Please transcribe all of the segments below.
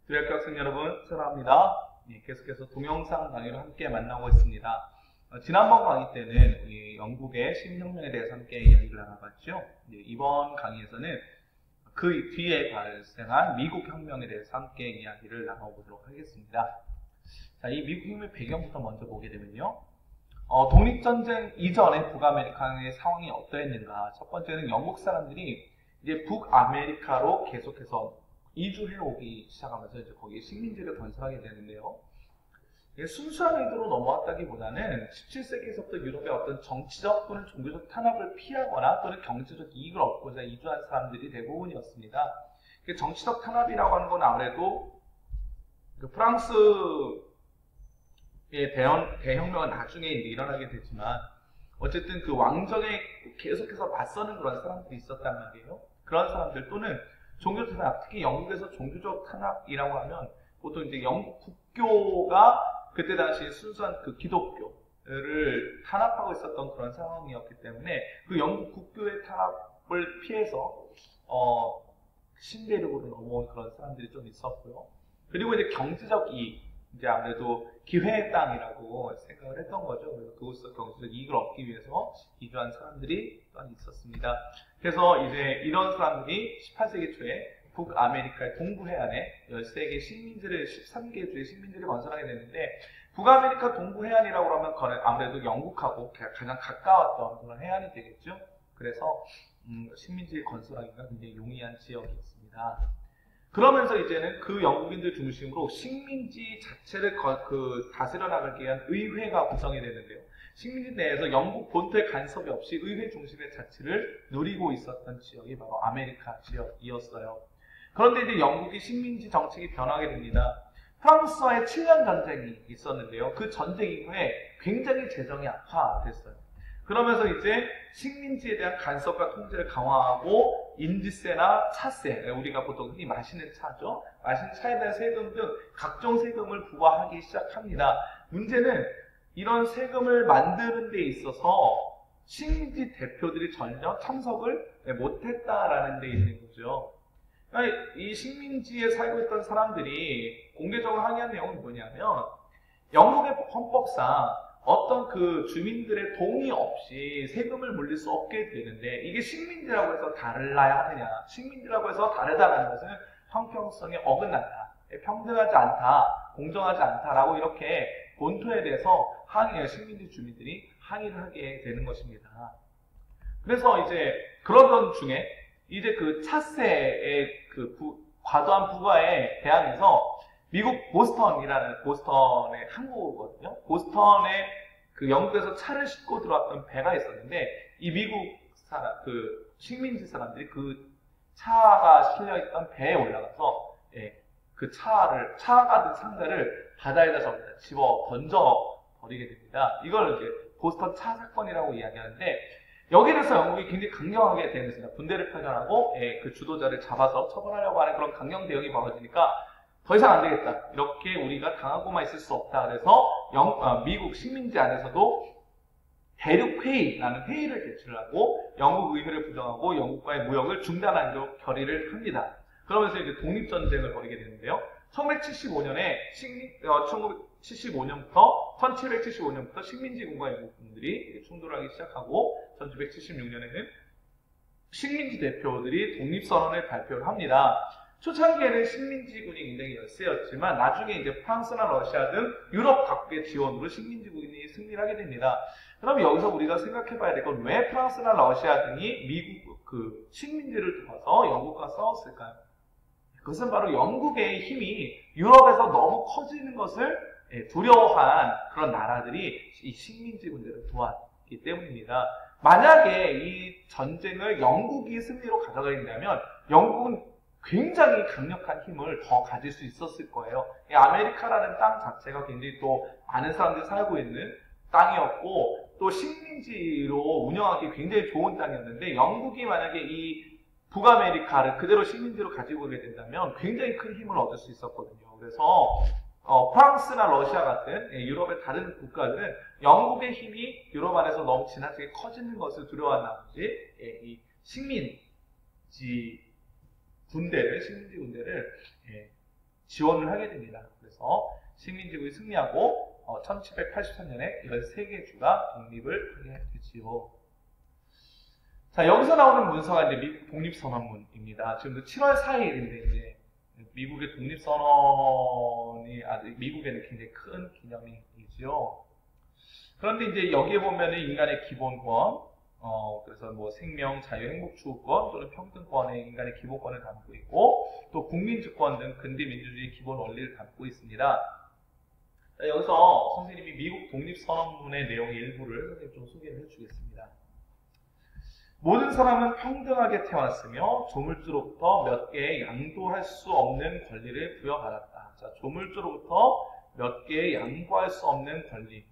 주일학교 학생 여러분, 사랑합니다. 계속해서 동영상 강의로 함께 만나고 있습니다. 지난번 강의 때는 우리 영국의 시민혁명에 대해서 함께 이야기를 나눠봤죠. 이번 강의에서는 그 뒤에 발생한 미국 혁명에 대해서 함께 이야기를 나눠보도록 하겠습니다. 자, 이 미국 혁명 배경부터 먼저 보게 되면요. 독립전쟁 이전에 북아메리카의 상황이 어떠했는가. 첫 번째는 영국 사람들이 이제 북아메리카로 계속해서 이주해 오기 시작하면서 이제 거기에 식민지를 건설하게 되는데요. 이게 순수한 의도로 넘어왔다기보다는 17세기에서부터 유럽의 어떤 정치적 또는 종교적 탄압을 피하거나 또는 경제적 이익을 얻고자 이주한 사람들이 대부분이었습니다. 정치적 탄압이라고 하는 건 아무래도 프랑스의 대혁명은 나중에 이제 일어나게 되지만 어쨌든 그 왕정에 계속해서 맞서는 그런 사람들이 있었단 말이에요. 그런 사람들 또는 종교 탄압, 특히 영국에서 종교적 탄압이라고 하면 보통 이제 영국 국교가 그때 당시 순수한 그 기독교를 탄압하고 있었던 그런 상황이었기 때문에 그 영국 국교의 탄압을 피해서 신대륙으로 넘어온 그런 사람들이 좀 있었고요. 그리고 이제 경제적 이익, 이제 아무래도 기회의 땅이라고 생각을 했던 거죠. 그래서 그곳에서 경제적 이익을 얻기 위해서 이주한 사람들이 또한 있었습니다. 그래서 이제 이런 사람들이 18세기 초에 북아메리카의 동부 해안에 13개 식민지를, 13개 주의 식민지를 건설하게 되는데, 북아메리카 동부 해안이라고 하면 아무래도 영국하고 가장 가까웠던 그런 해안이 되겠죠. 그래서 식민지 건설하기가 굉장히 용이한 지역이었습니다. 그러면서 이제는 그 영국인들 중심으로 식민지 자체를 다스려 나가기 위한 의회가 구성이 되는데요. 식민지 내에서 영국 본토의 간섭이 없이 의회 중심의 자치를 누리고 있었던 지역이 바로 아메리카 지역이었어요. 그런데 이제 영국이 식민지 정책이 변하게 됩니다. 프랑스와의 7년 전쟁이 있었는데요. 그 전쟁 이후에 굉장히 재정이 악화됐어요. 그러면서 이제 식민지에 대한 간섭과 통제를 강화하고 인지세나 차세, 우리가 보통 흔히 마시는 차죠. 마시는 차에 대한 세금 등 각종 세금을 부과하기 시작합니다. 문제는 이런 세금을 만드는 데 있어서 식민지 대표들이 전혀 참석을 못했다라는 데 있는 거죠. 그러니까 이 식민지에 살고 있던 사람들이 공개적으로 항의한 내용은 뭐냐면 영국의 헌법상 어떤 그 주민들의 동의 없이 세금을 물릴 수 없게 되는데 이게 식민지라고 해서 달라야 하느냐, 식민지라고 해서 다르다는 것은 형평성에 어긋난다, 평등하지 않다, 공정하지 않다라고 이렇게 본토에 대해서 식민지 주민들이 항의를 하게 되는 것입니다. 그래서 이제 그러던 중에 이제 그 차세의 과도한 부과에 대항해서 미국 보스턴의 항구거든요. 보스턴에 그 영국에서 차를 싣고 들어왔던 배가 있었는데 이 미국 식민지 사람들이 그 차가 실려있던 배에 올라가서 그 차가 든 상자를 바다에다 집어 던져 버리게 됩니다. 이걸 이제 보스턴 차 사건이라고 이야기하는데 여기에 대해서 영국이 굉장히 강경하게 대응했습니다. 군대를 파견하고 그 주도자를 잡아서 처벌하려고 하는 그런 강경 대응이 벌어지니까 더 이상 안 되겠다. 이렇게 우리가 당하고만 있을 수 없다. 그래서 미국 식민지 안에서도 대륙회의라는 회의를 개최를 하고 영국 의회를 부정하고 영국과의 무역을 중단하기로 결의를 합니다. 그러면서 이제 독립전쟁을 벌이게 되는데요. 1775년부터 식민지군과 영국군들이 충돌하기 시작하고 1776년에는 식민지 대표들이 독립선언을 발표를 합니다. 초창기에는 식민지군이 굉장히 열세였지만 나중에 이제 프랑스나 러시아 등 유럽 각국의 지원으로 식민지군이 승리를 하게 됩니다. 그럼 여기서 우리가 생각해 봐야 될 건 왜 프랑스나 러시아 등이 미국 식민지를 도와서 영국과 싸웠을까요? 그것은 바로 영국의 힘이 유럽에서 너무 커지는 것을 두려워한 그런 나라들이 이 식민지 문제를 도왔기 때문입니다. 만약에 이 전쟁을 영국이 승리로 가져가게 된다면 영국은 굉장히 강력한 힘을 더 가질 수 있었을 거예요. 이 아메리카라는 땅 자체가 굉장히 또 많은 사람들이 살고 있는 땅이었고 또 식민지로 운영하기 굉장히 좋은 땅이었는데 영국이 만약에 이 북아메리카를 그대로 식민지로 가지고 오게 된다면 굉장히 큰 힘을 얻을 수 있었거든요. 그래서 프랑스나 러시아 같은 유럽의 다른 국가들은 영국의 힘이 유럽 안에서 너무 지나치게 커지는 것을 두려워한 나머지 이 식민지 군대를 지원을 하게 됩니다. 그래서 식민지국이 승리하고 1783년에 13개 주가 독립을 하게 되지요. 자, 여기서 나오는 문서가 이제 미국 독립선언문입니다. 지금도 7월 4일인데 이제 미국의 독립선언이 아직 미국에는 굉장히 큰 기념일이지요. 그런데 이제 여기에 보면은 인간의 기본권, 그래서 뭐 생명, 자유, 행복, 추구권 또는 평등권의 인간의 기본권을 담고 있고 또 국민주권 등 근대 민주주의 기본 원리를 담고 있습니다. 자, 여기서 선생님이 미국 독립선언문의 내용의 일부를 선생님 좀 소개를 해주겠습니다. 모든 사람은 평등하게 태어났으며 조물주로부터 몇 개의 양도할 수 없는 권리를 부여받았다. 자, 조물주로부터 몇 개의 양도할 수 없는 권리,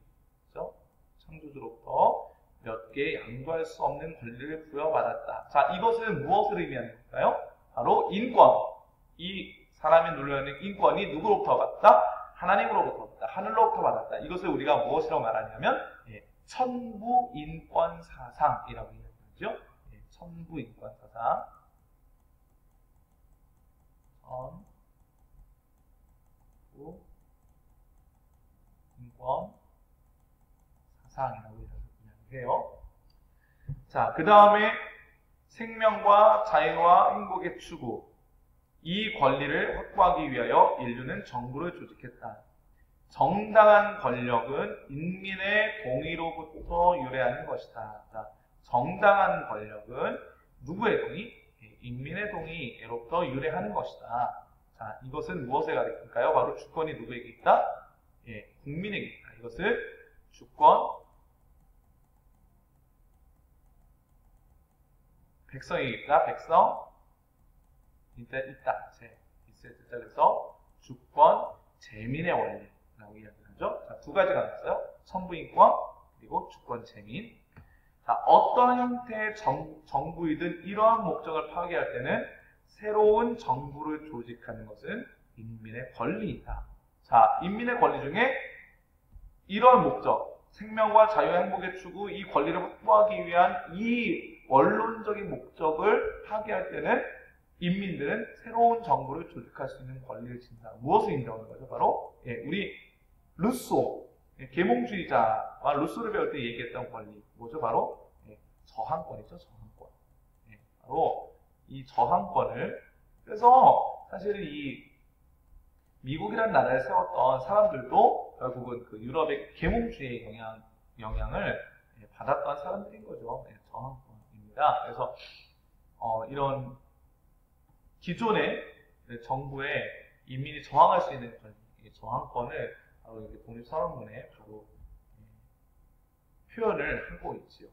그렇죠? 창조주로부터 몇 개의 양도할 수 없는 권리를 부여받았다. 자, 이것은 무엇을 의미하는 걸까요? 바로 인권. 이 사람이 누려야 하는 인권이 누구로부터 받았다? 하나님으로부터 받았다. 하늘로부터 받았다. 이것을 우리가 무엇이라고 말하냐면 천부인권사상이라고 얘기합니다. 천부인권사상. 천부인권사상이라고 이야기해요. 자, 그 다음에 생명과 자유와 행복의 추구. 이 권리를 확보하기 위하여 인류는 정부를 조직했다. 정당한 권력은 인민의 동의로부터 유래하는 것이다. 자, 정당한 권력은 누구의 동의? 인민의 동의로부터 유래하는 것이다. 자, 이것은 무엇에 가리킬까요? 바로 주권이 누구에게 있다? 국민에게 있다. 이것을 주권, 백성에게 있다. 백성, 있다. 있어야 된다. 그래서 주권, 재민의 원리라고 이야기를 하죠. 자, 두 가지가 나왔어요. 천부인권, 그리고 주권, 재민. 자, 어떤 형태의 정부이든 이러한 목적을 파괴할 때는 새로운 정부를 조직하는 것은 인민의 권리이다. 자, 인민의 권리 중에 이러한 목적, 생명과 자유의 행복의 추구, 이 권리를 확보하기 위한 이 원론적인 목적을 파괴할 때는 인민들은 새로운 정부를 조직할 수 있는 권리를 진다. 무엇을 인정하는 거죠? 바로 우리 루소, 계몽주의자와 루소를 배울 때 얘기했던 권리, 뭐죠? 바로 저항권이죠. 저항권. 바로 이 저항권을, 그래서 사실은 이 미국이라는 나라를 세웠던 사람들도 결국은 그 유럽의 계몽주의의 영향을 받았던 사람들인 거죠. 저항권입니다. 그래서 이런 기존의 정부에 인민이 저항할 수 있는 저항권을 바로 이렇게 독립선언문에 바로 표현을 하고 있지요.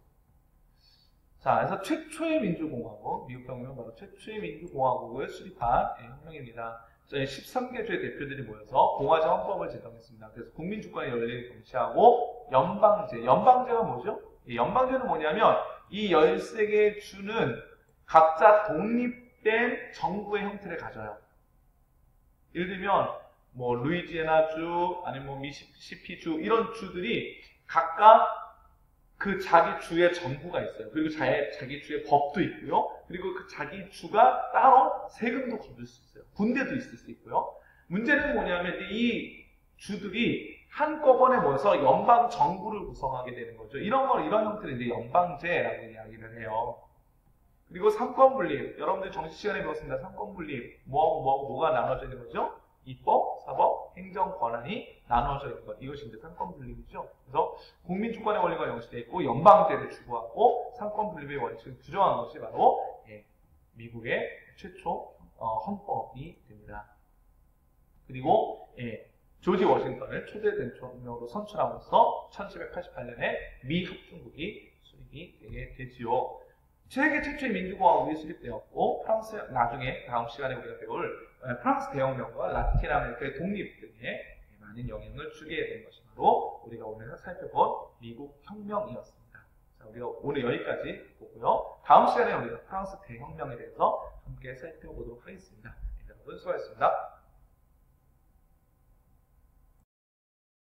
자, 그래서 최초의 민주공화국, 미국 혁명은 바로 최초의 민주공화국을 수립한 혁명입니다. 13개 주의 대표들이 모여서 공화제 헌법을 제정했습니다. 그래서 국민주권의 원리를 경시하고 연방제. 연방제가 뭐죠? 연방제는 뭐냐면 이 13개 주는 각자 독립된 정부의 형태를 가져요. 예를 들면 뭐 루이지애나주, 아니면 뭐 미시시피주, 이런 주들이 각각 그 자기 주의 정부가 있어요. 그리고 자기 주의 법도 있고요. 그리고 그 자기 주가 따로 세금도 거둘 수 있어요. 군대도 있을 수 있고요. 문제는 뭐냐면 이 주들이 한꺼번에 모여서 연방 정부를 구성하게 되는 거죠. 이런 형태를 이제 연방제라고 이야기를 해요. 그리고 삼권분립. 여러분들 정시 시간에 배웠습니다. 삼권분립. 뭐가 나눠져 있는 거죠? 입법, 사법, 행정 권한이 나눠져 있는 것. 이것이 이제 삼권분립이죠. 그래서 국민주권의 원리가 명시되어 있고 연방제를 추구하고 삼권분립의 원칙을 규정한 것이 바로 미국의 최초 헌법이 됩니다. 그리고 조지 워싱턴을 초대 대통령으로 선출함으로써 1788년에 미 합중국이 수립이 되게 되지요. 세계 최초의 민주공화국이 수립되었고 프랑스, 나중에 다음 시간에 우리가 배울 프랑스 대혁명과 라틴 아메리카의 독립 등에 많은 영향을 주게 된 것이 바로 우리가 오늘 살펴본 미국 혁명이었습니다. 자, 우리가 오늘 여기까지 보고요. 다음 시간에 우리가 프랑스 대혁명에 대해서 함께 살펴보도록 하겠습니다. 여러분 수고하셨습니다.